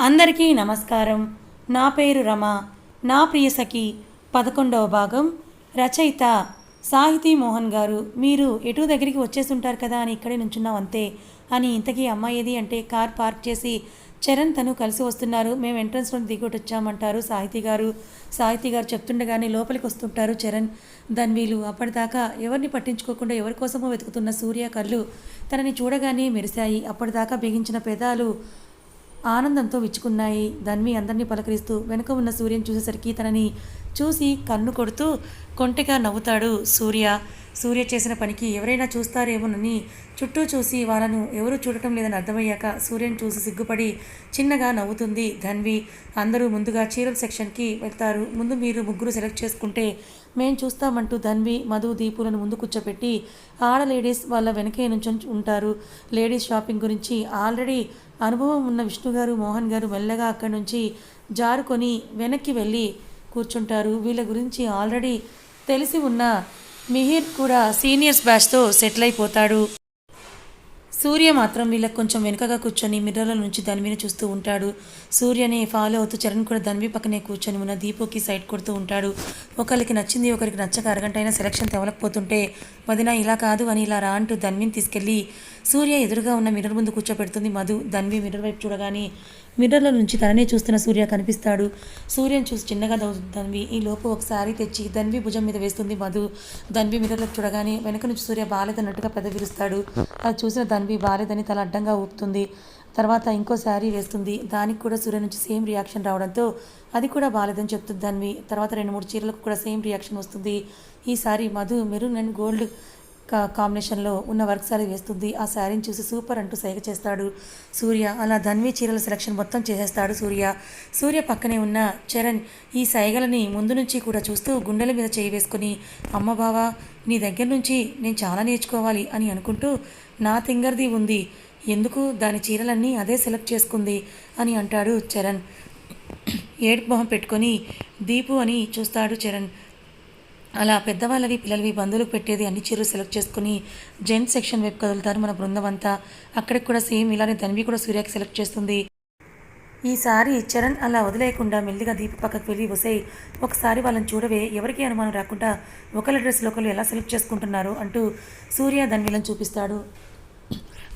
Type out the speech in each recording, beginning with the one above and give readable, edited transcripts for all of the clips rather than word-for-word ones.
అందరికీ నమస్కారం. నా పేరు రమ. నా ప్రియ సఖి 11వ భాగం. రచయిత సాహితీ మోహన్ గారు. మీరు ఎటు దగ్గరికి వచ్చేసి ఉంటారు కదా అని ఇక్కడే నుంచున్నాం అంతే అని. ఇంతకీ అమ్మాయి ఏది అంటే కార్ పార్క్ చేసి చరణ్ తను కలిసి వస్తున్నారు. మేము ఎంట్రన్స్ నుండి దిగొట్టి వచ్చామంటారు సాహితీ గారు చెప్తుండగానే లోపలికి వస్తుంటారు చరణ్, ధన్వీలు. అప్పటిదాకా ఎవరిని పట్టించుకోకుండా ఎవరి కోసమో వెతుకుతున్న సూర్య కళ్ళు తనని చూడగానే మెరిశాయి. అప్పటిదాకా బిగించిన పెదాలు ఆనందంతో విచ్చుకున్నాయి. ధన్వి అందరినీ పలకరిస్తూ వెనుక ఉన్న సూర్యని చూసేసరికి తనని చూసి కన్ను కొడుతూ కొంటెగా నవ్వుతాడు సూర్య చేసిన పనికి ఎవరైనా చూస్తారేమోనని చుట్టూ చూసి వాళ్ళను ఎవరూ చూడటం లేదని అర్థమయ్యాక సూర్యని చూసి సిగ్గుపడి చిన్నగా నవ్వుతుంది ధన్వి. అందరూ ముందుగా చీరల సెక్షన్కి వెళ్తారు. ముందు మీరు ముగ్గురు సెలెక్ట్ చేసుకుంటే మేం చూస్తామంటూ ధన్వి, మధు, దీపులను ముందు కూర్చోపెట్టి ఆడ లేడీస్ వాళ్ళ వెనకే నుంచి ఉంటారు. లేడీస్ షాపింగ్ గురించి ఆల్రెడీ అనుభవం ఉన్న విష్ణు గారు, మోహన్ గారు మెల్లగా అక్కడి నుంచి జారుకొని వెనక్కి వెళ్ళి కూర్చుంటారు. వీళ్ళ గురించి ఆల్రెడీ తెలిసి ఉన్న మిహిర్ కూడా సీనియర్స్ బ్యాచ్తో సెటిల్ అయిపోతాడు. సూర్య మాత్రం వీళ్ళకి కొంచెం వెనుకగా కూర్చొని మిర్రర్ల నుంచి ధన్విని చూస్తూ ఉంటాడు. సూర్యని ఫాలో అవుతూ చరణ్ కూడా ధన్వి పక్కనే కూర్చొని ఉన్న దీపుకి సైడ్ కొడుతూ ఉంటాడు. ఒకరికి నచ్చింది ఒకరికి నచ్చక అరగంట అయినా సెలక్షన్ తెవలకపోతుంటే వదిన ఇలా కాదు అని ఇలా రా అంటూ ధన్విని తీసుకెళ్ళి సూర్య ఎదురుగా ఉన్న మిర్రర్ ముందు కూర్చోపెడుతుంది మధు. ధన్వి మిర్రర్ వైపు చూడగానే మిర్రర్ల నుంచి తననే చూస్తున్న సూర్య కనిపిస్తాడు. సూర్యని చూసి చిన్నగా నవ్వుతుంది ధన్వి. ఈ లోపు ఒకసారి తెచ్చి ధన్వి భుజం మీద వేస్తుంది మధు. ధన్వి మిర్రర్లకు చూడగానే వెనక నుంచి సూర్య బాలేదన్నట్టుగా పెద్ద విరుస్తాడు. అది చూసిన ధన్వి బాలేదని తల అడ్డంగా ఊపుతుంది. తర్వాత ఇంకో శారీ వేస్తుంది. దానికి కూడా సూర్య నుంచి సేమ్ రియాక్షన్ రావడంతో అది కూడా బాలేదని చెప్తుంది ధన్వి. తర్వాత 2-3 చీరలకు కూడా సేమ్ రియాక్షన్ వస్తుంది. ఈసారి మధు మెరూన్ అండ్ గోల్డ్ కాంబినేషన్లో ఉన్న వర్క్ శారీ వేస్తుంది. ఆ శారీని చూసి సూపర్ అంటూ సైగ చేస్తాడు సూర్య. అలా ధన్వి చీరల సెలక్షన్ మొత్తం చేసేస్తాడు సూర్య పక్కనే ఉన్న చరణ్ ఈ సైగలని ముందు నుంచి కూడా చూస్తూ గుండెల మీద చేయి వేసుకుని, అమ్మ బావా నీ దగ్గర నుంచి నేను చాలా నేర్చుకోవాలి అని అనుకుంటూ, నా తింగర్ది ఉంది ఎందుకు దాని చీరలన్నీ అదే సెలెక్ట్ చేసుకుంది అని అంటాడు చరణ్. ఏడుపు మొహం పెట్టుకొని దీపు అని చూస్తాడు చరణ్. అలా పెద్దవాళ్ళవి పిల్లలవి బంధువులకు పెట్టేది అన్ని చీరలు సెలెక్ట్ చేసుకుని జెంట్స్ సెక్షన్ వైపు కదులుతారు మన బృందం అంతా. అక్కడికి కూడా సేమ్ ఇలానే ధన్వి కూడా సూర్యకి సెలెక్ట్ చేస్తుంది. ఈసారి చరణ్ అలా వదిలేయకుండా మెల్లిగా దీపు పక్కకు వెళ్ళి వసేయి ఒకసారి వాళ్ళని చూడవే, ఎవరికి అనుమానం రాకుండా ఒకళ్ళ డ్రెస్లో ఒకళ్ళు ఎలా సెలెక్ట్ చేసుకుంటున్నారు అంటూ సూర్య ధన్విలను చూపిస్తాడు.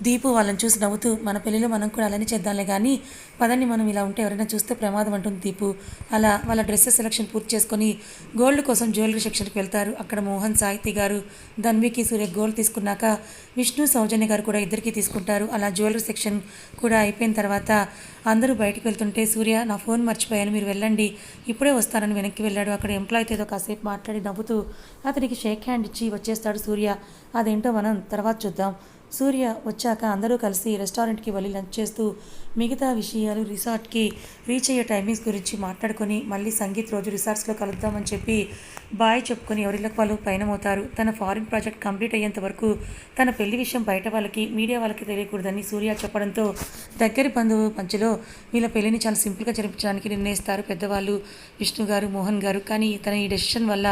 దీపు వాళ్ళని చూసి నవ్వుతూ, మన పెళ్ళిలో మనం కూడా అలానే చేద్దాంలే కానీ పదండి, మనం ఇలా ఉంటే ఎవరైనా చూస్తే ప్రమాదం అంటుంది దీపు. అలా వాళ్ళ డ్రెస్సెస్ సెలక్షన్ పూర్తి చేసుకొని గోల్డ్ కోసం జ్యువెలరీ సెక్షన్కి వెళ్తారు. అక్కడ మోహన్, సాహితీ గారు ధన్వికి సూర్య గోల్డ్ తీసుకున్నాక విష్ణు, సౌజన్య గారు కూడా ఇద్దరికి తీసుకుంటారు. అలా జ్యువెలరీ సెక్షన్ కూడా అయిపోయిన తర్వాత అందరూ బయటికి వెళ్తుంటే సూర్య, నా ఫోన్ మర్చిపోయాను మీరు వెళ్ళండి ఇప్పుడే వస్తానని వెనక్కి వెళ్ళాడు. అక్కడ ఎంప్లాయ్తో ఏదో కాసేపు మాట్లాడి నవ్వుతూ అతనికి షేక్ హ్యాండ్ ఇచ్చి వచ్చేస్తాడు సూర్య. అదేంటో మనం తర్వాత చూద్దాం. సూర్య వచ్చాక అందరూ కలిసి రెస్టారెంట్కి వెళ్ళి లంచ్ చేస్తూ మిగతా విషయాలు రిసార్ట్కి రీచ్ అయ్యే టైమింగ్స్ గురించి మాట్లాడుకొని మళ్ళీ సంగీత్ రోజు రిసార్ట్స్లో కలుద్దామని చెప్పి బాయ్ చెప్పుకొని ఎవరిళ్ళకి వాళ్ళు పయనమవుతారు. తన ఫారిన్ ప్రాజెక్ట్ కంప్లీట్ అయ్యేంత వరకు తన పెళ్లి విషయం బయట వాళ్ళకి, మీడియా వాళ్ళకి తెలియకూడదని సూర్య చెప్పడంతో దగ్గరి బంధువు మధ్యలో వీళ్ళ పెళ్లిని చాలా సింపుల్గా జరిపించడానికి నిర్ణయిస్తారు పెద్దవాళ్ళు విష్ణు గారు, మోహన్ గారు. కానీ తన ఈ డెసిషన్ వల్ల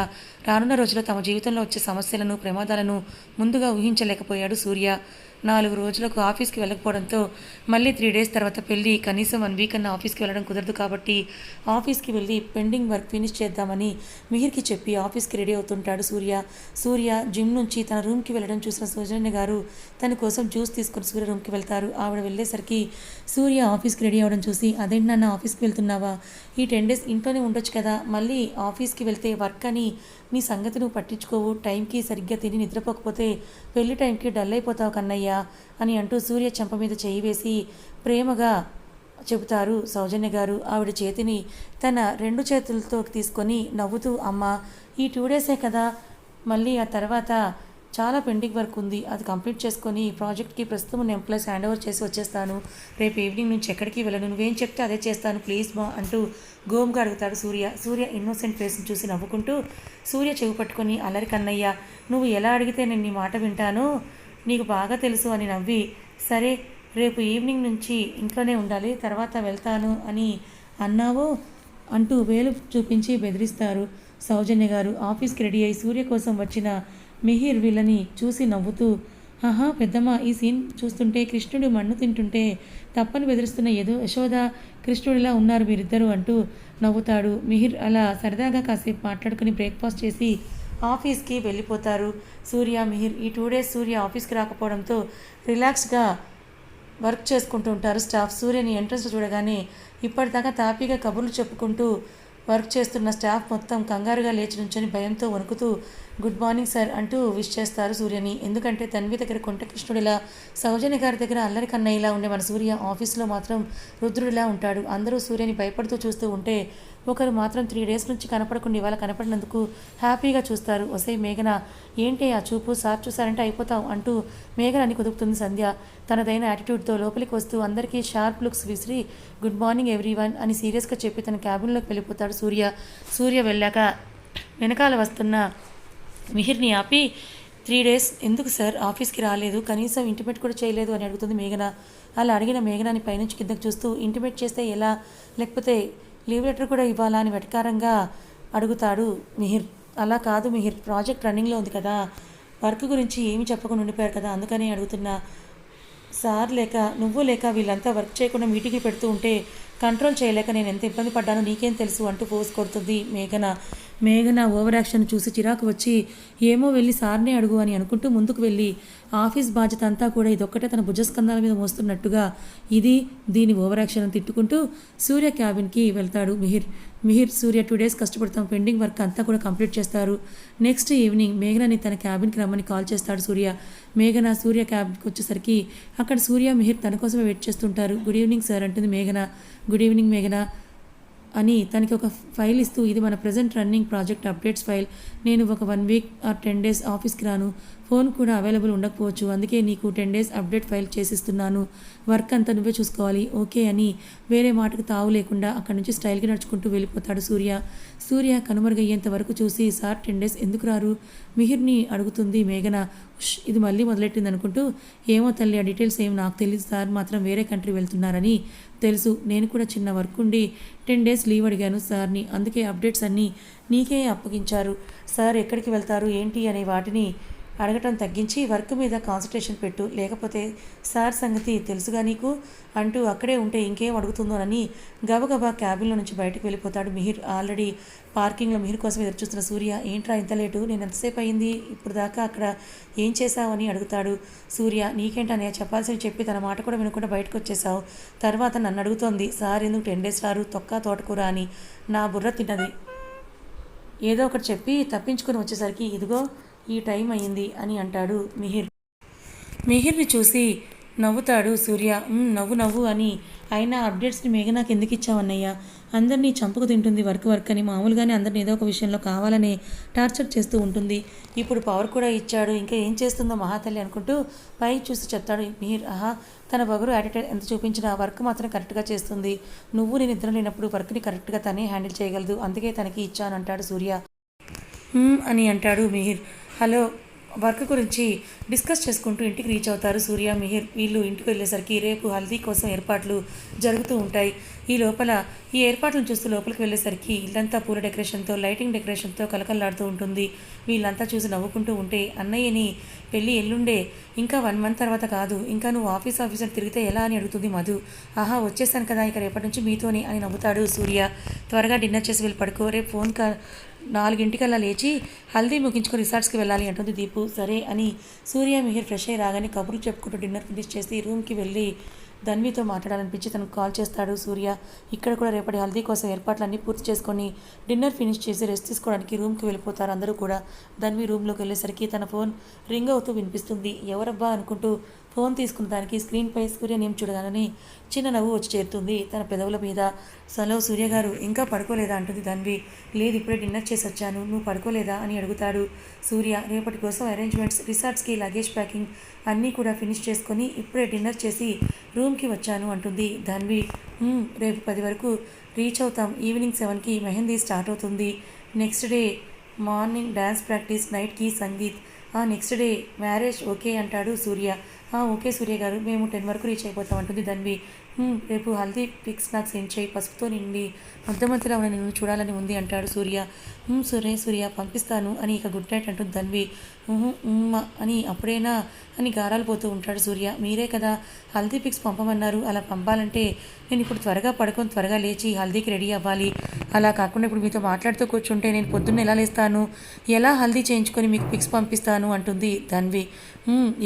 రానున్న రోజుల్లో తమ జీవితంలో వచ్చే సమస్యలను, ప్రమాదాలను ముందుగా ఊహించలేకపోయాడు సూర్య. 4 రోజులకు ఆఫీస్కి వెళ్ళకపోవడంతో మళ్ళీ 3 డేస్ తర్వాత పెళ్ళి, కనీసం 1 వీక్ అన్న ఆఫీస్కి వెళ్ళడం కుదరదు కాబట్టి ఆఫీస్కి వెళ్ళి పెండింగ్ వర్క్ ఫినిష్ చేద్దామని మిహిర్కి చెప్పి ఆఫీస్కి రెడీ అవుతుంటాడు సూర్య జిమ్ నుంచి తన రూమ్కి వెళ్ళడం చూసిన సౌజన్య గారు తన కోసం జ్యూస్ తీసుకొని సూర్య రూమ్కి వెళ్తారు. ఆవిడ వెళ్ళేసరికి సూర్య ఆఫీస్కి రెడీ అవ్వడం చూసి, అదేంటి నాన్న ఆఫీస్కి వెళ్తున్నావా, ఈ 10 డేస్ ఇంట్లోనే ఉండొచ్చు కదా, మళ్ళీ ఆఫీస్కి వెళ్తే వర్క్ అని నీ సంగతి నువ్వు పట్టించుకోవు, టైంకి సరిగ్గా తిని నిద్రపోకపోతే పెళ్లి టైంకి డల్ అయిపోతావు కన్నయ్య అని అంటూ సూర్య చెంప మీద చేయి వేసి ప్రేమగా చెబుతారు సౌజన్య గారు. ఆవిడ చేతిని తన 2 చేతులతో తీసుకొని నవ్వుతూ, అమ్మ ఈ 2 డేసే కదా, మళ్ళీ ఆ తర్వాత చాలా పెండింగ్ వర్క్ ఉంది, అది కంప్లీట్ చేసుకొని ఈ ప్రాజెక్ట్కి ప్రస్తుతం ఉన్న ఎంప్లాయీస్ హ్యాండ్ ఓవర్ చేసి వచ్చేస్తాను, రేపు ఈవినింగ్ నుంచి ఎక్కడికి వెళ్ళను, నువ్వేం చెప్తే అదే చేస్తాను ప్లీజ్ మా అంటూ గోమ్గా అడుగుతాడు సూర్య ఇన్నోసెంట్ ఫేస్ని చూసి నవ్వుకుంటూ సూర్య చెవి పట్టుకొని, అల్లరి కన్నయ్య నువ్వు ఎలా అడిగితే నేను నీ మాట వింటాను, నీకు బాగా తెలుసు అని నవ్వి, సరే రేపు ఈవినింగ్ నుంచి ఇంట్లోనే ఉండాలి, తర్వాత వెళ్తాను అని అన్నావో అంటూ వేలు చూపించి బెదిరిస్తారు సౌజన్య గారు. ఆఫీస్కి రెడీ అయి సూర్య కోసం వచ్చిన మిహిర్ వీళ్ళని చూసి నవ్వుతూ ఆహా పెద్దమ్మ, ఈ సీన్ చూస్తుంటే కృష్ణుడు మన్ను తింటుంటే తప్పని బెదిరిస్తున్న ఏదో యశోద కృష్ణుడిలా ఉన్నారు మీరిద్దరూ అంటూ నవ్వుతాడు మిహిర్. అలా సరదాగా కాసేపు మాట్లాడుకుని బ్రేక్ఫాస్ట్ చేసి ఆఫీస్కి వెళ్ళిపోతారు సూర్య మిహిర్. ఈ 2 డేస్ సూర్య ఆఫీస్కి రాకపోవడంతో రిలాక్స్గా వర్క్ చేసుకుంటూ ఉంటారు స్టాఫ్. సూర్యని ఎంట్రన్స్ చూడగానే ఇప్పటిదాకా తాపీగా కబుర్లు చెప్పుకుంటూ వర్క్ చేస్తున్న స్టాఫ్ మొత్తం కంగారుగా లేచి నుంచొని భయంతో వణుకుతూ గుడ్ మార్నింగ్ సార్ అంటూ విష్ చేస్తారు సూర్యని. ఎందుకంటే తన్వి దగ్గర కొంటకృష్ణుడిలా, సౌజన్య గారి దగ్గర అల్లరి కన్నయ్యలా ఉండే మన సూర్య ఆఫీస్లో మాత్రం రుద్రుడిలా ఉంటాడు. అందరూ సూర్యని భయపడుతూ చూస్తూ ఉంటే ఒకరు మాత్రం 3 డేస్ నుంచి కనపడకుండా ఇవాళ కనపడినందుకు హ్యాపీగా చూస్తారు. ఒసే మేఘన, ఏంటి ఆ చూపు, సార్ చూసారంటే అయిపోతాం అంటూ మేఘనాన్ని కుదుపుతుంది సంధ్య తనదైన యాటిట్యూడ్తో. లోపలికి వస్తూ అందరికీ షార్ప్ లుక్స్ విసిరి గుడ్ మార్నింగ్ ఎవ్రీవన్ అని సీరియస్గా చెప్పి తన క్యాబిన్లోకి వెళ్ళిపోతాడు సూర్య. సూర్య వెళ్ళాక వెనకాల వస్తున్న మిహిర్ని ఆపి 3 డేస్ ఎందుకు సార్ ఆఫీస్కి రాలేదు, కనీసం ఇంటిమేట్ కూడా చేయలేదు అని అడుగుతుంది మేఘన. అలా అడిగిన మేఘనాని పైనుంచి కిందకు చూస్తూ ఇంటిమేట్ చేస్తే ఎలా, లేకపోతే లీవ్ లెటర్ కూడా ఇవ్వాలా అని వెటకారంగా అడుగుతాడు మిహిర్. అలా కాదు మిహిర్, ప్రాజెక్ట్ రన్నింగ్లో ఉంది కదా, వర్క్ గురించి ఏమి చెప్పకుండా ఉండిపోయారు కదా, అందుకని అడుగుతున్నా. సార్ లేక నువ్వు లేక వీళ్ళంతా వర్క్ చేయకుండా మీటింగ్లు పెడుతూ ఉంటే కంట్రోల్ చేయలేక నేను ఎంత ఇబ్బంది పడ్డానో నీకేం తెలుసు అంటూ పోస్ కొడుతుంది మేఘన. మేఘన ఓవర్ యాక్షన్ చూసి చిరాకు వచ్చి ఏమో వెళ్ళి సార్నే అడుగు అని అనుకుంటూ ముందుకు వెళ్ళి ఆఫీస్ బాధ్యత అంతా కూడా ఇదొక్కటే తన భుజస్కంధాల మీద మోస్తున్నట్టుగా దీని ఓవర్ యాక్షన్ తిట్టుకుంటూ సూర్య క్యాబిన్కి వెళ్తాడు మిహిర్ సూర్య 2 డేస్ కష్టపడతాం, పెండింగ్ వర్క్ అంతా కూడా కంప్లీట్ చేస్తారు. నెక్స్ట్ ఈవినింగ్ మేఘనాని తన క్యాబిన్కి రమ్మని కాల్ చేస్తాడు సూర్య. మేఘన సూర్య క్యాబిన్కి వచ్చేసరికి అక్కడ సూర్య మిహిర్ తన కోసమే వెయిట్ చేస్తుంటారు. గుడ్ ఈవినింగ్ సార్ అంటుంది మేఘన. గుడ్ ఈవినింగ్ మేఘన అని తనకి ఒక ఫైల్ ఇస్తూ, ఇది మన present running project updates file. నేను ఒక 1 వీక్ ఆర్ 10 డేస్ ఆఫీస్కి రాను, ఫోన్ కూడా అవైలబుల్ ఉండకపోవచ్చు, అందుకే నీకు 10 డేస్ అప్డేట్ ఫైల్ చేసిస్తున్నాను, వర్క్ అంతా నువ్వే చూసుకోవాలి ఓకే అని వేరే మాటకు తావు లేకుండా అక్కడి నుంచి స్టైల్గా నడుచుకుంటూ వెళ్ళిపోతాడు సూర్య. సూర్య కనుమరుగయ్యేంత వరకు చూసి సార్ 10 డేస్ ఎందుకు రారు మిహిర్ని అడుగుతుంది మేఘన. ఇది మళ్ళీ మొదలెట్టింది అనుకుంటూ, ఏమో తల్లి ఆ డీటెయిల్స్ ఏం నాకు తెలియదు, సార్ మాత్రం వేరే కంట్రీ వెళ్తున్నారని తెలుసు, నేను కూడా చిన్న వర్క్ ఉండి 10 డేస్ లీవ్ అడిగాను సార్ని, అందుకే అప్డేట్స్ అన్నీ నీకే అప్పగించారు. సార్ ఎక్కడికి వెళ్తారు ఏంటి అనే వాటిని అడగటం తగ్గించి వర్క్ మీద కాన్సన్ట్రేషన్ పెట్టు, లేకపోతే సార్ సంగతి తెలుసుగా నీకు అంటూ అక్కడే ఉంటే ఇంకేం అడుగుతుందోనని గబగబా క్యాబిన్లో నుంచి బయటకు వెళ్ళిపోతాడు మిహిర్. ఆల్రెడీ పార్కింగ్లో మిహిర్ కోసం ఎదురుచూస్తున్న సూర్య, ఏంట్రా ఇంత లేటు, నేను ఎంతసేపు అయింది ఇప్పుడు దాకా అక్కడ ఏం చేశావని అడుగుతాడు సూర్య. నీకేంటనే చెప్పాల్సింది చెప్పి తన మాట కూడా వినకుండా బయటకు వచ్చేసావు, తర్వాత నన్ను అడుగుతోంది సార్ ఎందుకు 10 డేస్ రారు తొక్క తోటకూర అని. నా బుర్ర తిన్నది, ఏదో ఒకటి చెప్పి తప్పించుకొని వచ్చేసరికి ఇదిగో ఈ టైం అయింది అని అంటాడు మిహిర్ని చూసి నవ్వుతాడు సూర్య. నవ్వు అని. అయినా అప్డేట్స్ని మేఘనాకి ఎందుకు ఇచ్చావన్నయ్య, అందరినీ చంపుకు తింటుంది వర్క్ అని, మామూలుగానే అందరినీ ఏదో ఒక విషయంలో కావాలనే టార్చర్ చేస్తూ ఉంటుంది, ఇప్పుడు పవర్ కూడా ఇచ్చాడు, ఇంకా ఏం చేస్తుందో మహాతల్లి అనుకుంటూ పై చూసి చెప్తాడు మిహిర్. తన బగురు యాటిట్యూడ్ ఎంత చూపించినా వర్క్ మాత్రం కరెక్ట్గా చేస్తుంది, నువ్వు నేను ఇద్దరం లేనప్పుడు వర్క్ని కరెక్ట్గా తనే హ్యాండిల్ చేయగలదు, అందుకే తనకి ఇచ్చానంటాడు సూర్య. అని అంటాడు మిహిర్. హలో వర్క్ గురించి డిస్కస్ చేసుకుంటూ ఇంటికి రీచ్ అవుతారు సూర్య మిహిర్. వీళ్ళు ఇంటికి వెళ్ళేసరికి రేపు హల్దీ కోసం ఏర్పాట్లు జరుగుతూ ఉంటాయి. ఈ లోపల ఈ ఏర్పాట్లను చూస్తూ లోపలికి వెళ్ళేసరికి ఇల్లంతా పూల డెకరేషన్తో, లైటింగ్ డెకరేషన్తో కలకల్లాడుతూ ఉంటుంది. వీళ్ళంతా చూసి నవ్వుకుంటూ ఉంటే, అన్నయ్యని పెళ్ళి ఎల్లుండే, ఇంకా 1 మంత్ తర్వాత కాదు, ఇంకా నువ్వు ఆఫీసర్ తిరిగితే ఎలా అని అడుగుతుంది మధు. వచ్చేసాను కదా ఇక రేపటి నుంచి మీతోనే అని నవ్వుతాడు సూర్య. త్వరగా డిన్నర్ చేసి వెళ్ళి పడుకో, రేపు ఫోన్ 4 లేచి హల్దీ ముగించుకొని రిసార్ట్స్కి వెళ్ళాలి అంటుంది దీపు. సరే అని సూర్య మిహిర్ ఫ్రెష్ అయ్యి రాగానే కబుర్లు చెప్పుకుంటూ డిన్నర్ ఫినిష్ చేసి రూమ్కి వెళ్ళి ధన్వితో మాట్లాడాలనిపించి తనకు కాల్ చేస్తాడు సూర్య. ఇక్కడ కూడా రేపటి హల్దీ కోసం ఏర్పాట్లన్నీ పూర్తి చేసుకొని డిన్నర్ ఫినిష్ చేసి రెస్ట్ తీసుకోవడానికి రూమ్కి వెళ్ళిపోతారు అందరూ కూడా. ధన్వి రూమ్లోకి వెళ్ళేసరికి తన ఫోన్ రింగ్ అవుతూ వినిపిస్తుంది. ఎవరబ్బా అనుకుంటూ ఫోన్ తీసుకున్న దానికి స్క్రీన్పై సూర్య నేమ్ చూడగానే చిన్న నవ్వు వచ్చి చేరుతుంది తన పెదవుల మీద. సలో సూర్య గారు ఇంకా పడుకోలేదా అంటుంది ధన్వి. లేదు ఇప్పుడే డిన్నర్ చేసి వచ్చాను, నువ్వు పడుకోలేదా అని అడుగుతాడు సూర్య. రేపటి కోసం అరేంజ్మెంట్స్, రిసార్ట్స్కి లగేజ్ ప్యాకింగ్ అన్నీ కూడా ఫినిష్ చేసుకొని ఇప్పుడే డిన్నర్ చేసి రూమ్కి వచ్చాను అంటుంది ధన్వి. రేపు 10 వరకు రీచ్ అవుతాం, ఈవినింగ్ 7కి మెహందీ స్టార్ట్ అవుతుంది, next day morning dance practice, నైట్కి sangeet, next day marriage okay అంటాడు సూర్య. ఓకే సూర్య గారు, మేము 10 వరకు రీచ్ అయిపోతాం అంటుంది ధన్వి. రేపు హల్దీ పిక్స్ నాకు సెండ్ చేయి, పసుపుతో నిండి మధ్యలో ఉన్న నిన్ను చూడాలని ఉంది అంటాడు సూర్య. సూర్య పంపిస్తాను అని ఇక గుడ్ నైట్ అంటుంది ధన్వి. అని అప్పుడేనా అని గారాలు పోతూ ఉంటాడు సూర్య. మీరే కదా హల్దీ పిక్స్ పంపమన్నారు, అలా పంపాలంటే నేను ఇప్పుడు త్వరగా పడుకొని త్వరగా లేచి హల్దీకి రెడీ అవ్వాలి. అలా కాకుండా ఇప్పుడు మీతో మాట్లాడుతూ కూర్చుంటే నేను పొద్దున్న ఎలా లేస్తాను, ఎలా హల్దీ చేయించుకొని మీకు పిక్స్ పంపిస్తాను అంటుంది ధన్వి.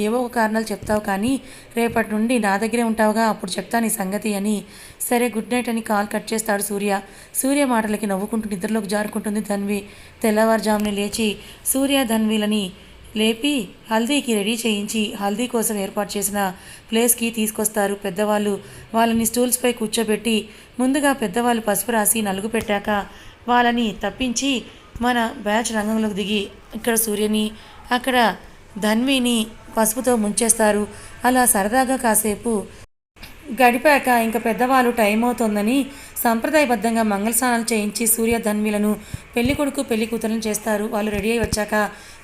ఏవో ఒక కారణాలు చెప్తావు కానీ రేపటి నుండి నా దగ్గరే ఉంటావుగా, అప్పుడు చెప్తాను ఈ సంగతి అని. సరే గుడ్ నైట్ అని కాల్ కట్ చేస్తాడు సూర్య. సూర్య మాటలకి నవ్వుకుంటూ నిద్రలోకి జారుకుంటుంది ధన్వి. తెల్లవారుజామున లేచి సూర్య ధన్విలని లేపి హల్దీకి రెడీ చేయించి హల్దీ కోసం ఏర్పాటు చేసిన ప్లేస్కి తీసుకొస్తారు పెద్దవాళ్ళు. వాళ్ళని స్టూల్స్పై కూర్చోబెట్టి ముందుగా పెద్దవాళ్ళు పసుపు రాసి నలుగు పెట్టాక వాళ్ళని తప్పించి మన బ్యాచ్ రంగంలోకి దిగి ఇక్కడ సూర్యని అక్కడ ధన్విని పసుపుతో ముంచేస్తారు. అలా సరదాగా కాసేపు గడిపాక ఇంకా పెద్దవాళ్ళు టైం అవుతోందని సంప్రదాయబద్ధంగా మంగళస్నానాలు చేయించి సూర్య ధన్విలను పెళ్లి కొడుకు పెళ్లి కూతురులను చేస్తారు. వాళ్ళు రెడీ అయి వచ్చాక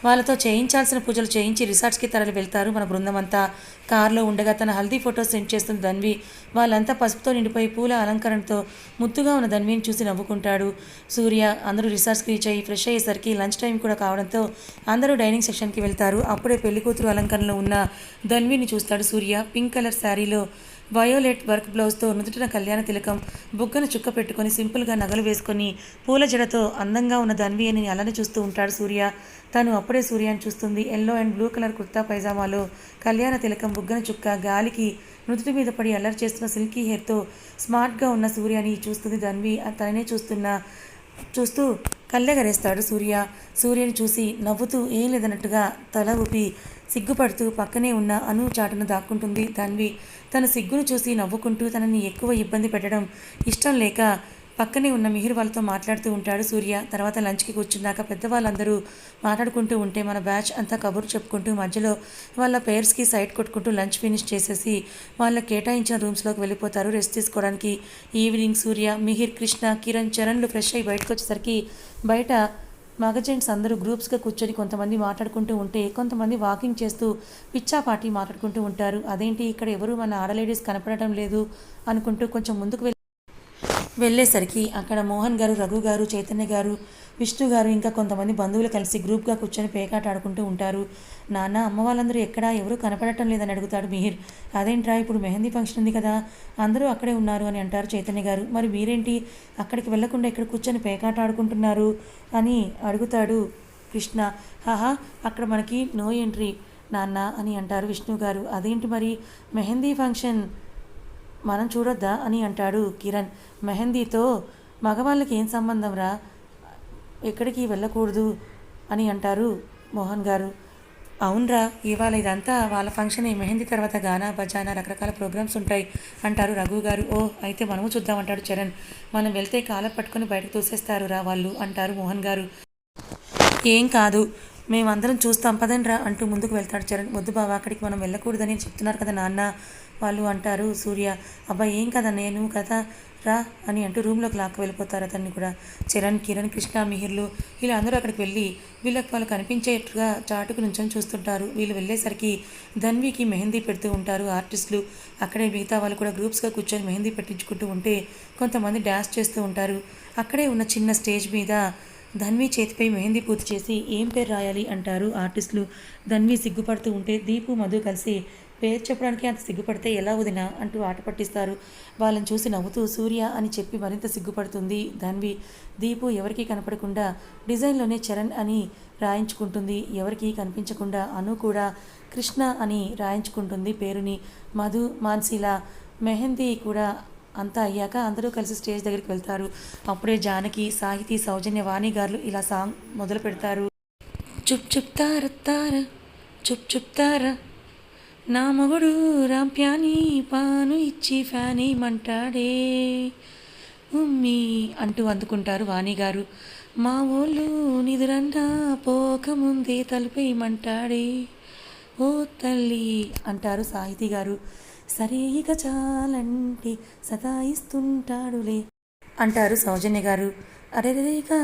వాళ్ళతో చేయించాల్సిన పూజలు చేయించి రిసార్ట్స్కి తరలి వెళ్తారు మన బృందం అంతా. కారులో ఉండగా తన హల్దీ ఫొటోస్ సెండ్ చేస్తుంది ధన్వి. వాళ్ళంతా పసుపుతో నిండిపోయి పూల అలంకరణతో ముద్దుగా ఉన్న ధన్విని చూసి నవ్వుకుంటాడు సూర్య. అందరూ రిసార్ట్స్కి రీచ్ అయ్యి ఫ్రెష్ అయ్యేసరికి లంచ్ టైం కూడా కావడంతో అందరూ డైనింగ్ సెక్షన్కి వెళ్తారు. అప్పుడే పెళ్లి కూతురు అలంకరణలో ఉన్న ధన్విని చూస్తాడు సూర్య. పింక్ కలర్ శారీలో వయోలెట్ వర్క్ బ్లౌజ్తో నుదుటిన కళ్యాణ తిలకం, బుగ్గన చుక్క పెట్టుకొని సింపుల్గా నగలు వేసుకొని పూల జడతో అందంగా ఉన్న ధన్వి అని అలానే చూస్తూ ఉంటాడు సూర్య. తను అప్పుడే సూర్యాన్ని చూస్తుంది. Yellow and blue colour kurta పైజామాలో కళ్యాణ తిలకం, బుగ్గన చుక్క, గాలికి నుదుటి మీద పడి అల్లరి చేస్తున్న సిల్కీ హెయిర్తో స్మార్ట్గా ఉన్న సూర్యని చూస్తుంది ధన్వి. తననే చూస్తూ కళ్ళెగరేస్తాడు సూర్య. సూర్యని చూసి నవ్వుతూ ఏం లేదన్నట్టుగా తల ఊపి సిగ్గుపడుతూ పక్కనే ఉన్న అను చాటును దాక్కుంటుంది ధన్వి. తన సిగ్గును చూసి నవ్వుకుంటూ తనని ఎక్కువ ఇబ్బంది పెట్టడం ఇష్టం లేక పక్కనే ఉన్న మిహిర్ వాళ్ళతో మాట్లాడుతూ ఉంటాడు సూర్య. తర్వాత లంచ్కి కూర్చున్నాక పెద్దవాళ్ళందరూ మాట్లాడుకుంటూ ఉంటే మన బ్యాచ్ అంతా కబుర్లు చెప్పుకుంటూ మధ్యలో వాళ్ళ పేర్స్కి సైడ్ కొట్టుకుంటూ లంచ్ ఫినిష్ చేసేసి వాళ్ళకి కేటాయించిన రూమ్స్లోకి వెళ్ళిపోతారు రెస్ట్ తీసుకోవడానికి. ఈవినింగ్ సూర్య, మిహిర్, కృష్ణ, కిరణ్, చరణ్లు ఫ్రెష్ అయ్యి బయటకు వచ్చేసరికి బయట మగ జెంట్స్ అందరూ గ్రూప్స్గా కూర్చొని కొంతమంది మాట్లాడుకుంటూ ఉంటే కొంతమంది వాకింగ్ చేస్తూ పిచ్చాపాటి మాట్లాడుకుంటూ ఉంటారు. అదేంటి ఇక్కడ ఎవరు మన ఆడలేడీస్ కనపడటం లేదు అనుకుంటూ కొంచెం ముందుకు వెళ్ళేసరికి అక్కడ మోహన్ గారు, రఘు గారు, చైతన్య గారు, విష్ణు గారు ఇంకా కొంతమంది బంధువులు కలిసి గ్రూప్గా కూర్చొని పేకాట ఆడుకుంటూ ఉంటారు. నాన్న, అమ్మ వాళ్ళందరూ ఎక్కడా, ఎవరూ కనపడటం లేదని అడుగుతాడు మిహిర్. అదేంట్రా, ఇప్పుడు మెహందీ ఫంక్షన్ ఉంది కదా, అందరూ అక్కడే ఉన్నారు అని అంటారు చైతన్య గారు. మరి మీరేంటి అక్కడికి వెళ్లకుండా ఇక్కడ కూర్చొని పేకాట ఆడుకుంటున్నారు అని అడుగుతాడు కృష్ణ. హాహా, అక్కడ మనకి నో ఎంట్రీ నాన్న అని అంటారు విష్ణు గారు. అదేంటి మరి మెహందీ ఫంక్షన్ మనం చూడొద్దా అని అంటాడు కిరణ్. మెహందీతో మగవాళ్ళకి ఏం సంబంధం రా, ఎక్కడికి వెళ్ళకూడదు అని అంటారు మోహన్ గారు. అవునరా, ఇవాళ ఇదంతా వాళ్ళ ఫంక్షన్, మెహందీ తర్వాత గానా బజానా రకరకాల ప్రోగ్రామ్స్ ఉంటాయి అంటారు రఘు గారు. ఓ అయితే మనము చూద్దామంటాడు చరణ్. మనం వెళ్తే కాలం పట్టుకొని బయటకు తోసేస్తారు రా వాళ్ళు అంటారు మోహన్ గారు. ఏం కాదు, మేమందరం చూస్తాం పదండ్రా అంటూ ముందుకు వెళ్తాడు చరణ్. వద్దు బావ, అక్కడికి మనం వెళ్ళకూడదని చెప్తున్నారు కదా నాన్న వాళ్ళు అంటారు సూర్య. అబ్బా ఏం కదా, నేను కదా రా అని అంటూ రూమ్లోకి లాక్కు వెళ్ళిపోతారు అతన్ని కూడా. చరణ్, కిరణ్, కృష్ణ, మిహిర్లు ఇలా అందరూ అక్కడికి వెళ్ళి వీళ్ళకి వాళ్ళు కనిపించేట్టుగా చాటుకు నుంచొని చూస్తుంటారు. వీళ్ళు వెళ్ళేసరికి ధన్వికి మెహందీ పెడుతూ ఉంటారు ఆర్టిస్టులు. అక్కడే మిగతా వాళ్ళు కూడా గ్రూప్స్గా కూర్చొని మెహందీ పెట్టించుకుంటూ ఉంటే కొంతమంది డ్యాన్స్ చేస్తూ ఉంటారు. అక్కడే ఉన్న చిన్న స్టేజ్ మీద ధన్వి చేతిపై మెహందీ పూర్తి చేసి ఏం పేరు రాయాలి అంటారు ఆర్టిస్టులు. ధన్వి సిగ్గుపడుతూ ఉంటే దీపు, మధు కలిసి పేరు చెప్పడానికి అంత సిగ్గుపడితే ఎలా వదినా అంటూ ఆట పట్టిస్తారు. వాళ్ళని చూసి నవ్వుతూ సూర్య అని చెప్పి మరింత సిగ్గుపడుతుంది ధన్వి. దీపు ఎవరికీ కనపడకుండా డిజైన్లోనే చరణ్ అని రాయించుకుంటుంది. ఎవరికీ కనిపించకుండా అను కూడా కృష్ణ అని రాయించుకుంటుంది పేరుని. మధు, మాన్సీల మెహందీ కూడా అంతా అయ్యాక అందరూ కలిసి స్టేజ్ దగ్గరికి వెళ్తారు. అప్పుడే జానకి, సాహితీ, సౌజన్య, వాణి గారు ఇలా సాంగ్ మొదలు పెడతారు. చుప్ చుప్ తార తార, చుప్ చుప్ తార, నా మగుడు రాంప్యాని పాను ఇచ్చి ఫ్యానేమంటాడే ఉమ్మీ అంటూ అందుకుంటారు వాణి గారు. మా ఊళ్ళు నిదురన్నా పోకముందే తలుపేయమంటాడే ఓ తల్లి అంటారు సాహితీ గారు. సరే ఇక చాలంటే సతాయిస్తుంటాడులే అంటారు సౌజన్య గారు. అరెరేగా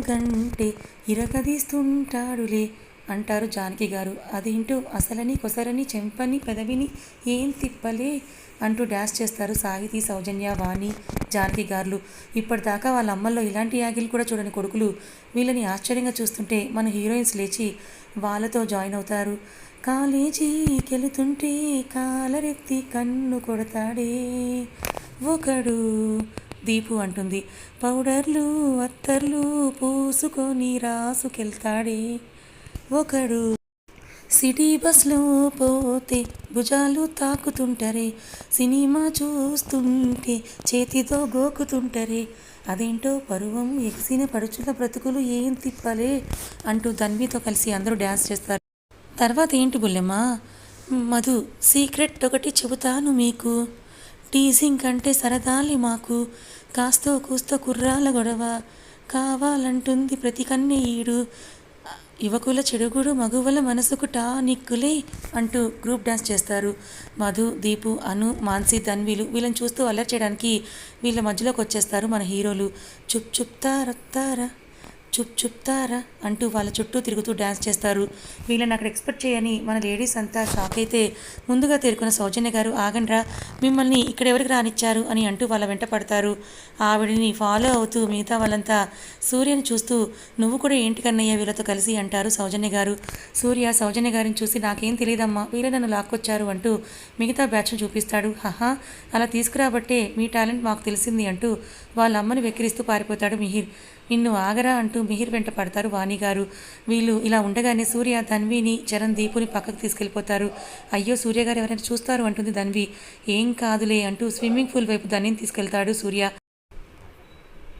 గంటే ఇరగదీస్తుంటాడులే అంటారు జానకి గారు. అదేంటో అసలని కొసరని చెంపని పెదవిని ఏం తిప్పలే అంటూ డ్యాన్స్ చేస్తారు సాహితీ, సౌజన్య, వాణి, జానకి గారులు. ఇప్పటిదాకా వాళ్ళ అమ్మల్లో ఇలాంటి యాగిలు కూడా చూడని కొడుకులు వీళ్ళని ఆశ్చర్యంగా చూస్తుంటే మన హీరోయిన్స్ లేచి వాళ్ళతో జాయిన్ అవుతారు. కాలేజీకెళుతుంటే కాలరెత్తి కన్ను కొడతాడే ఒకడు, దీపు అంటుంది. పౌడర్లు అత్తర్లు పూసుకొని రాసుకెళ్తాడే ఒకడు, సిటీ బస్లో పోతే భుజాలు తాకుతుంటరే, సినిమా చూస్తుంటే చేతితో గోకుతుంటరే, అదేంటో పరువం ఎగిసిన పడుచుల బ్రతుకులు ఏం తిప్పలే అంటూ ధన్వితో కలిసి అందరూ డ్యాన్స్ చేస్తారు. తర్వాత ఏంటి బుల్లెమ్మ? మధు, సీక్రెట్ ఒకటి చెబుతాను మీకు. టీజింగ్ అంటే సరదాలి మాకు, కాస్తో కూస్తో కుర్రాల గొడవ కావాలంటుంది ప్రతి కన్నీయుడు, యువకుల చెడుగుడు మగువల మనసుకు టానిక్కులే అంటూ గ్రూప్ డ్యాన్స్ చేస్తారు. మధు, దీపు, అను, మాన్సి, ధన్వీలు వీళ్ళని చూస్తూ అల్లరి చేయడానికి వీళ్ళ మధ్యలోకి వచ్చేస్తారు మన హీరోలు. చుప్ చుప్తారొత్తారా చుప్ చుప్తారా అంటూ వాళ్ళ చుట్టూ తిరుగుతూ డ్యాన్స్ చేస్తారు. వీళ్ళని అక్కడ ఎక్స్పెక్ట్ చేయని మన లేడీస్ అంతా షాక్ అయితే ముందుగా తేరుకున్న సౌజన్య గారు, ఆగండ్రా, మిమ్మల్ని ఇక్కడ ఎవరికి రానిచ్చారు అని అంటూ వాళ్ళ వెంట పడతారు. ఆవిడని ఫాలో అవుతూ మిగతా వాళ్ళంతా సూర్యని చూస్తూ, నువ్వు కూడా ఏంటి కన్నయ్య వీళ్ళతో కలిసి అంటారు సౌజన్య గారు. సూర్య సౌజన్య గారిని చూసి, నాకేం తెలియదమ్మా, వీళ్ళే నన్ను లాక్కొచ్చారు అంటూ మిగతా బ్యాచ్ను చూపిస్తాడు. హహా, అలా తీసుకురాబట్టే మీ టాలెంట్ మాకు తెలిసింది అంటూ వాళ్ళ అమ్మని వెక్కిరిస్తూ పారిపోతాడు మిహిర్. నిన్ను ఆగరా అంటూ మిహిర్ వెంట పడతారు వాణిగారు. వీళ్ళు ఇలా ఉండగానే సూర్య ధన్విని, చరణ్, దీపుని పక్కకు తీసుకెళ్ళిపోతారు. అయ్యో సూర్య గారు ఎవరైనా చూస్తారు అంటుంది ధన్వి. ఏం కాదులే అంటూ స్విమ్మింగ్ పూల్ వైపు ధన్విని తీసుకెళ్తాడు సూర్య.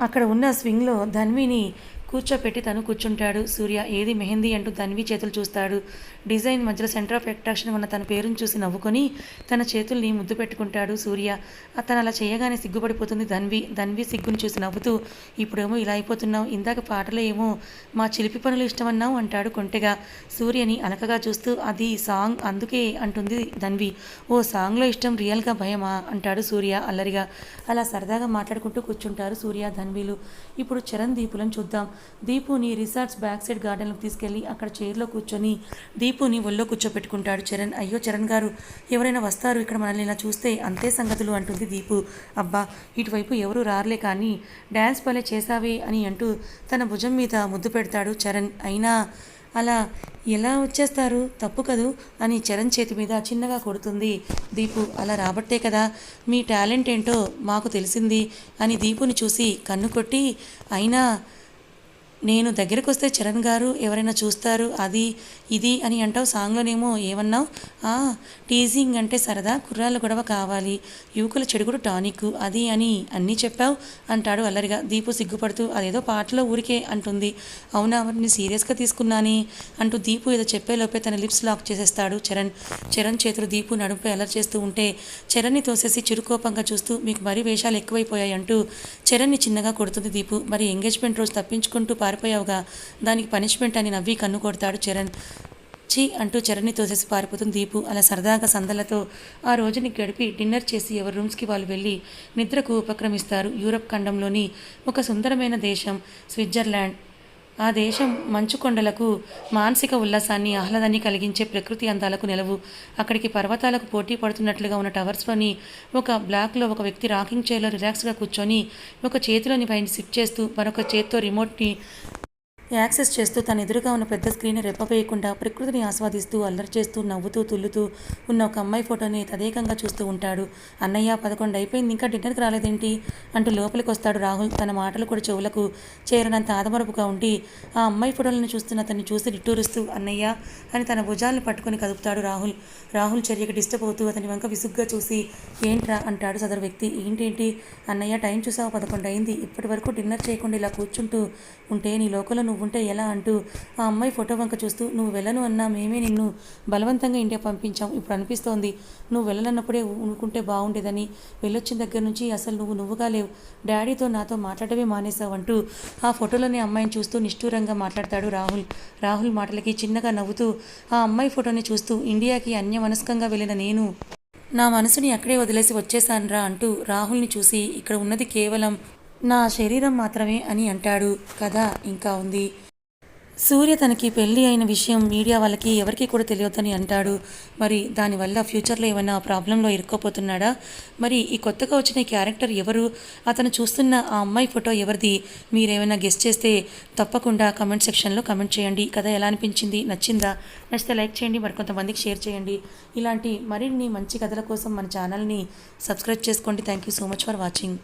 అక్కడ ఉన్న స్వింగ్లో ధన్విని కూర్చోపెట్టి తను కూర్చుంటాడు సూర్య. ఏది మెహందీ అంటూ ధన్వి చేతులు చూస్తాడు. డిజైన్ మధ్యలో సెంటర్ ఆఫ్ అట్రాక్షన్ ఉన్న తన పేరును చూసి నవ్వుకొని తన చేతుల్ని ముద్దు పెట్టుకుంటాడు సూర్య. అతను అలా చేయగానే సిగ్గుపడిపోతుంది ధన్వి సిగ్గుని చూసి నవ్వుతూ, ఇప్పుడేమో ఇలా అయిపోతున్నావు, ఇందాక పాటలో ఏమో మా చిలిపి పనులు ఇష్టమన్నావు అంటాడు కొంటెగా. సూర్యని అలకగా చూస్తూ, అది సాంగ్ అందుకే అంటుంది ధన్వి. ఓ సాంగ్లో ఇష్టం, రియల్గా భయమా అంటాడు సూర్య అల్లరిగా. అలా సరదాగా మాట్లాడుకుంటూ కూర్చుంటారు సూర్య ధన్వీలు. ఇప్పుడు చరణ్, దీపులను చూద్దాం. దీపుని రిసార్ట్స్ బ్యాక్ సైడ్ గార్డెన్లోకి తీసుకెళ్ళి అక్కడ చైర్లో కూర్చొని దీపుని ఒళ్ళో కూర్చోపెట్టుకుంటాడు చరణ్. అయ్యో చరణ్ గారు, ఎవరైనా వస్తారు ఇక్కడ మనల్ని ఇలా చూస్తే, అంతే సంగతులు అంటుంది దీపు. అబ్బా, ఇటువైపు ఎవరు రారులే కానీ డ్యాన్స్ భలే చేసావే అని అంటూ తన భుజం మీద ముద్దు పెడతాడు చరణ్. అయినా అలా ఎలా వచ్చేస్తారు, తప్పు కదూ అని చరణ్ చేతి మీద చిన్నగా కొడుతుంది దీపు. అలా రాబట్టే కదా మీ టాలెంట్ ఏంటో మాకు తెలిసింది అని దీపుని చూసి కన్ను కొట్టి, అయినా నేను దగ్గరకు వస్తే చరణ్ గారు ఎవరైనా చూస్తారు, అది ఇది అని అంటావు. సాంగ్లోనేమో ఏమన్నావు, టీజింగ్ అంటే సరదా, కుర్రాళ్ళ గొడవ కావాలి, యువకుల చెడుగుడు టానిక్, అది అని అన్నీ చెప్పావు అంటాడు అల్లరిగా. దీపు సిగ్గుపడుతూ, అదేదో పాటలో ఊరికే అంటుంది. అవునా, అవన్నీ సీరియస్గా తీసుకున్నాని అంటూ దీపు ఏదో చెప్పేలోపే తన లిప్స్ లాక్ చేసేస్తాడు చరణ్ చేతులు దీపు నడుంపై అల్లరి చేస్తూ ఉంటే చరణ్ని తోసేసి చిరుకోపంగా చూస్తూ, మీకు మరీ వేషాలు ఎక్కువైపోయాయి అంటూ చరణ్ని చిన్నగా కొడుతుంది దీపు. మరి ఎంగేజ్మెంట్ రోజు తప్పించుకుంటూ పారిపోయావుగా, దానికి పనిష్మెంట్ అని నవ్వి కన్ను కొడతాడు చరణ్. చీ అంటూ చరణ్ని తోసేసి పారిపోతుంది దీపు. అలా సరదాగా సందలతో ఆ రోజుని గడిపి డిన్నర్ చేసి ఎవరి రూమ్స్కి వాళ్ళు వెళ్ళి నిద్రకు ఉపక్రమిస్తారు. యూరప్ ఖండంలోని ఒక సుందరమైన దేశం స్విట్జర్లాండ్. ఆ దేశం మంచు కొండలకు, మానసిక ఉల్లాసాన్ని, ఆహ్లాదాన్ని కలిగించే ప్రకృతి అందాలకు నెలవు. అక్కడికి పర్వతాలకు పోటీ పడుతున్నట్లుగా ఉన్న టవర్స్లోని ఒక బ్లాక్లో ఒక వ్యక్తి రాకింగ్ చైర్లో రిలాక్స్గా కూర్చొని ఒక చేతిలోని పైన సిప్ చేస్తూ మరొక చేత్తో రిమోట్ని యాక్సెస్ చేస్తూ తన ఎదురుగా ఉన్న పెద్ద స్క్రీన్ రెప్పవేయకుండా ప్రకృతిని ఆస్వాదిస్తూ అల్లరి చేస్తూ నవ్వుతూ తుల్లుతూ ఉన్న ఒక అమ్మాయి ఫోటోని తదేకంగా చూస్తూ ఉంటాడు. అన్నయ్య, 11 అయిపోయింది, ఇంకా డిన్నర్కి రాలేదేంటి అంటూ లోపలికి వస్తాడు రాహుల్. తన మాటలు కూడా చెవులకు చేరనంత ఆదమరపుగా ఉండి ఆ అమ్మాయి ఫోటోలను చూస్తున్న అతన్ని చూసి నిట్టూరుస్తూ అన్నయ్య అని తన భుజాలను పట్టుకొని కదుపుతాడు రాహుల్ చర్యకి డిస్టర్బ్ అవుతూ అతని వంక విసుగ్గా చూసి, ఏంట్రా అంటాడు సదరు వ్యక్తి. ఏంటేంటి అన్నయ్య, టైం చూసావు, 11 అయింది, ఇప్పటి వరకు డిన్నర్ చేయకుండా ఇలా కూర్చుంటూ ఉంటే నీ లోకంలో నువ్వుంటే ఎలా అంటూ ఆ అమ్మాయి ఫోటో వంక చూస్తూ, నువ్వు వెళ్ళను అన్నా మేమే నిన్ను బలవంతంగా ఇండియా పంపించాం, ఇప్పుడు అనిపిస్తోంది నువ్వు వెళ్ళనప్పుడే ఊనుకుంటే బాగుండేదని, వెళ్ళొచ్చిన దగ్గర నుంచి అసలు నువ్వుగా లేవు, డాడీతో నాతో మాట్లాడమే మానేశావు అంటూ ఆ ఫోటోలోని అమ్మాయిని చూస్తూ నిష్ఠూరంగా మాట్లాడతాడు రాహుల్ మాటలకి చిన్నగా నవ్వుతూ ఆ అమ్మాయి ఫోటోని చూస్తూ, ఇండియాకి అన్యమనస్కంగా వెళ్ళిన నేను నా మనసుని అక్కడే వదిలేసి వచ్చేసానురా అంటూ రాహుల్ని చూసి, ఇక్కడ ఉన్నది కేవలం నా శరీరం మాత్రమే అని అంటాడు. కథ ఇంకా ఉంది. సూర్య తనకి పెళ్ళి అయిన విషయం మీడియా వాళ్ళకి ఎవరికి కూడా తెలియదని అంటాడు. మరి దానివల్ల ఫ్యూచర్లో ఏమైనా ప్రాబ్లంలో ఇరుక్కోపోతున్నాడా? మరి ఈ కొత్తగా వచ్చిన క్యారెక్టర్ ఎవరు? అతను చూస్తున్న ఆ అమ్మాయి ఫోటో ఎవరిది? మీరేమైనా గెస్ట్ చేస్తే తప్పకుండా కమెంట్ సెక్షన్లో కమెంట్ చేయండి. కథ ఎలా అనిపించింది? నచ్చిందా? నచ్చితే లైక్ చేయండి, మరికొంతమందికి షేర్ చేయండి. ఇలాంటి మరిన్ని మంచి కథల కోసం మన ఛానల్ని సబ్స్క్రైబ్ చేసుకోండి. Thank you so much for watching.